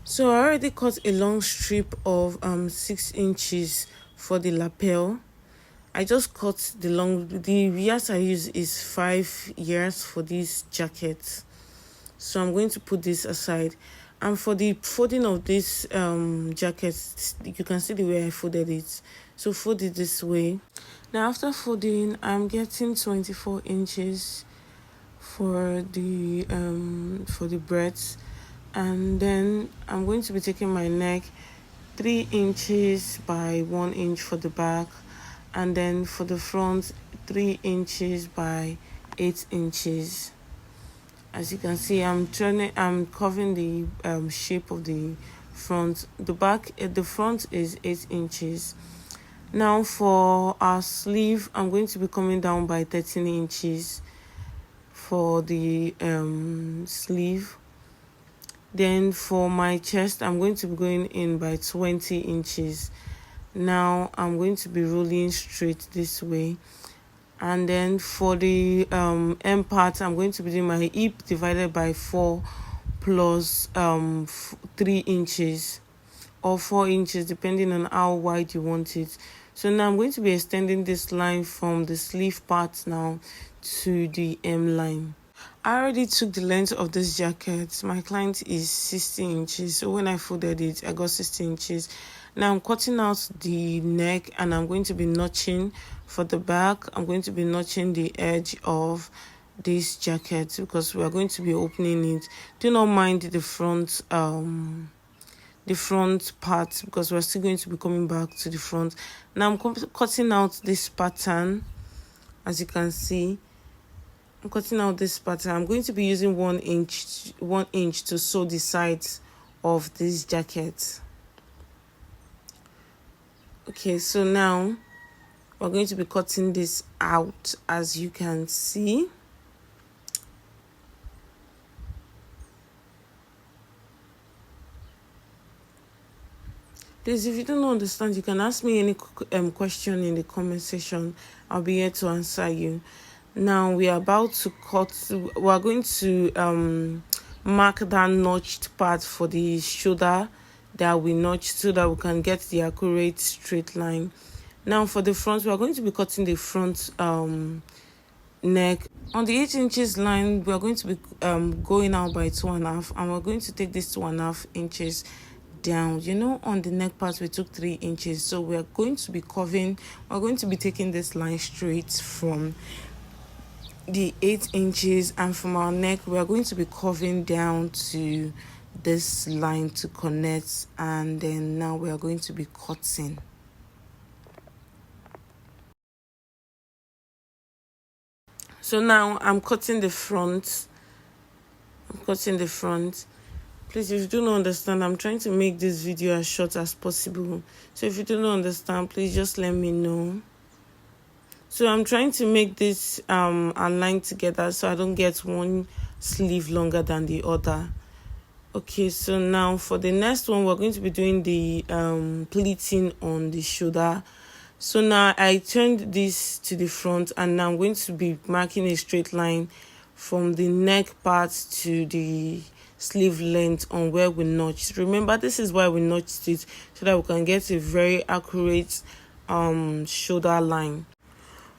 So I already cut a long strip of 6 inches for the lapel. I just cut the years I use is 5 years for this jacket. So I'm going to put this aside. And for the folding of this jacket, you can see the way I folded it. So fold it this way. Now after folding, I'm getting 24 inches for the breadth, and then I'm going to be taking my neck 3 inches by 1 inch for the back, and then for the front 3 inches by 8 inches. As you can see, I'm covering the shape of the front. The front is 8 inches. Now for our sleeve, I'm going to be coming down by 13 inches for the sleeve. Then for my chest, I'm going to be going in by 20 inches. Now I'm going to be rolling straight this way. And then for the end part, I'm going to be doing my hip divided by 4 plus 3 inches or 4 inches, depending on how wide you want it. So now I'm going to be extending this line from the sleeve part now to the hem line. I already took the length of this jacket. My client is 60 inches. So when I folded it, I got 60 inches. Now I'm cutting out the neck, and I'm going to be notching for the back. I'm going to be notching the edge of this jacket because we are going to be opening it. Do not mind the front part because we're still going to be coming back to the front. Now I'm cutting out this pattern. As you can see, I'm cutting out this pattern. I'm going to be using 1 inch to sew the sides of this jacket. Okay, so now we're going to be cutting this out, as you can see. Please, if you don't understand, you can ask me any question in the comment section. I'll be here to answer you. Now we are about to cut. We are going to mark that notched part for the shoulder that we notched so that we can get the accurate straight line. Now for the front, we are going to be cutting the front neck. On the 8 inches line, we are going to be going out by 2.5, and we're going to take this 2.5 inches down. You know, on the neck part we took 3 inches, so we're going to be taking this line straight from the 8 inches, and from our neck we are going to be curving down to this line to connect, and then now we are going to be cutting. So now I'm cutting the front. Please, if you do not understand, I'm trying to make this video as short as possible. So if you do not understand, please just let me know. So I'm trying to make this align together so I don't get one sleeve longer than the other. Okay, so now for the next one, we're going to be doing the pleating on the shoulder. So now I turned this to the front, and now I'm going to be marking a straight line from the neck part to the sleeve length on where we notched. Remember, this is why we notched it, so that we can get a very accurate shoulder line.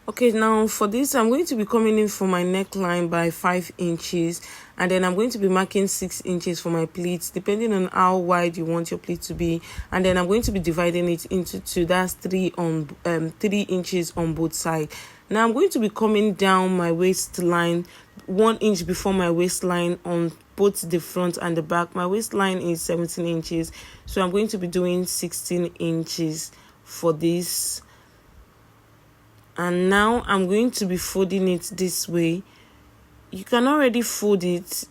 Okay, now for this, I'm going to be coming in for my neckline by 5 inches, and then I'm going to be marking 6 inches for my pleats, depending on how wide you want your pleat to be. And then I'm going to be dividing it into 2. That's 3 inches on both sides. Now I'm going to be coming down my waistline 1 inch before my waistline on both the front and the back. My waistline is 17 inches, so I'm going to be doing 16 inches for this. And now I'm going to be folding it this way. You can already fold it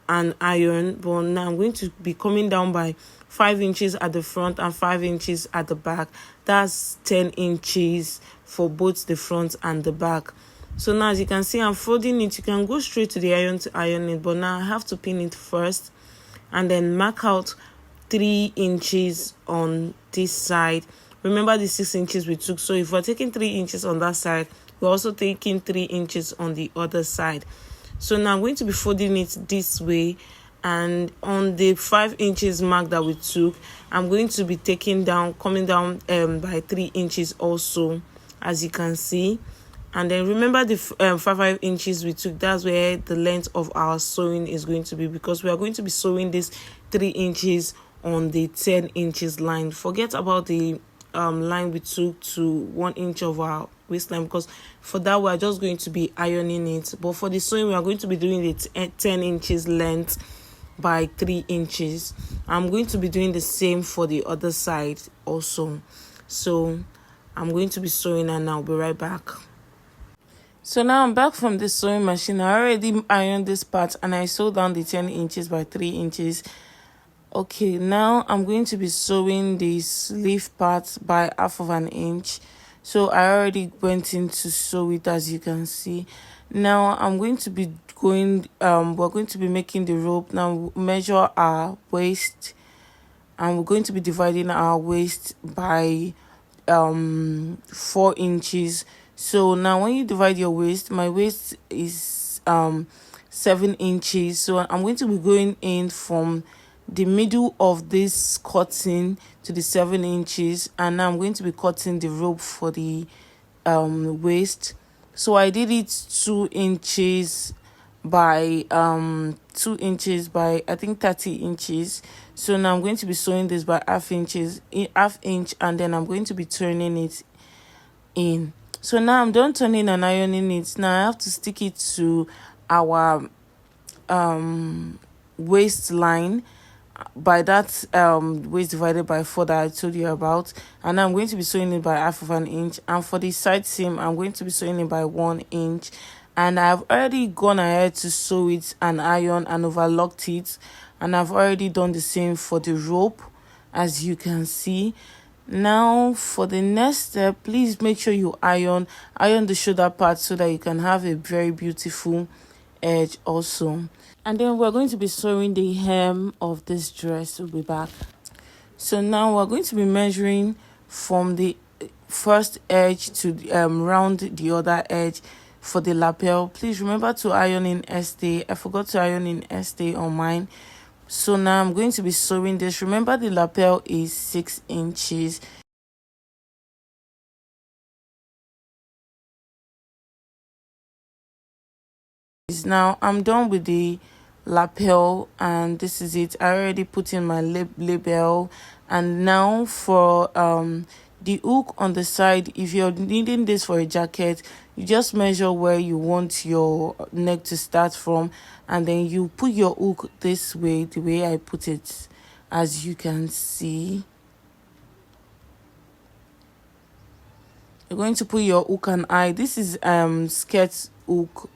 and iron, but now I'm going to be coming down by 5 inches at the front and 5 inches at the back. That's 10 inches for both the front and the back. So now, as you can see, I'm folding it. You can go straight to the iron to iron it, but now I have to pin it first and then mark out 3 inches on this side. Remember the 6 inches we took, so if we're taking 3 inches on that side, we're also taking 3 inches on the other side. So now I'm going to be folding it this way, and on the 5 inches mark that we took, I'm going to be coming down by 3 inches also, as you can see. And then remember the 5 inches we took, that's where the length of our sewing is going to be, because we are going to be sewing this 3 inches on the 10 inches line. Forget about the line we took to 1 inch of our waistline, because for that we are just going to be ironing it. But for the sewing, we are going to be doing the 10 inches length by 3 inches. I'm going to be doing the same for the other side also. So I'm going to be sewing and I'll be right back. So now I'm back from the sewing machine. I already ironed this part and I sewed down the 10 inches by 3 inches. Okay, now I'm going to be sewing the sleeve part by 1/2 inch. So I already went in to sew it, as you can see. Now I'm going to be we're going to be making the rope. Now measure our waist, and we're going to be dividing our waist by 4 inches. So now when you divide your waist, my waist is 7 inches. So I'm going to be going in from the middle of this cutting to the 7 inches, and now I'm going to be cutting the rope for the waist. So I did it 2 inches by 2 inches by I think 30 inches. So now I'm going to be sewing this by half inch, and then I'm going to be turning it in. So now I'm done turning and ironing it. Now I have to stick it to our waistline by that waist divided by 4 that I told you about, and I'm going to be sewing it by 1/2 inch. And for the side seam, I'm going to be sewing it by 1 inch, and I've already gone ahead to sew it and iron and overlocked it, and I've already done the same for the rope, as you can see. Now for the next step, please make sure you iron the shoulder part so that you can have a very beautiful edge also. And then we're going to be sewing the hem of this dress. We'll be back. So now we're going to be measuring from the first edge to round the other edge for the lapel. Please remember to iron in stay. I forgot to iron in stay on mine. So now I'm going to be sewing this. Remember the lapel is 6 inches. Now I'm done with the lapel, and this is it. I already put in my label. And now for the hook on the side, if you're needing this for a jacket, you just measure where you want your neck to start from, and then you put your hook this way, the way I put it, as you can see. You're going to put your hook and eye. This is skirt hook.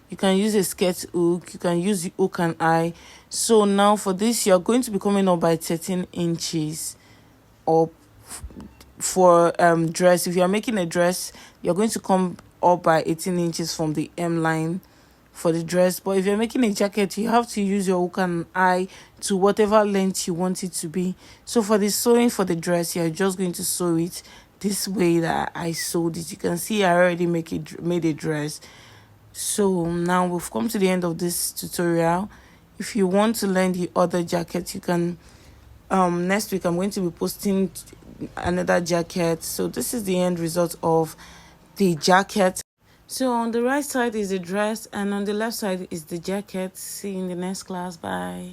You can use a skirt hook, you can use the hook and eye. So now for this, you're going to be coming up by 13 inches up for dress. If you're making a dress, you're going to come up by 18 inches from the hem line for the dress. But if you're making a jacket, you have to use your hook and eye to whatever length you want it to be. So for the sewing for the dress, you're just going to sew it this way that I sewed it. You can see I already made a dress. So now we've come to the end of this tutorial. If you want to learn the other jacket, you can next week I'm going to be posting another jacket. So this is the end result of the jacket. So on the right side is the dress, and on the left side is the jacket. See you in the next class. Bye.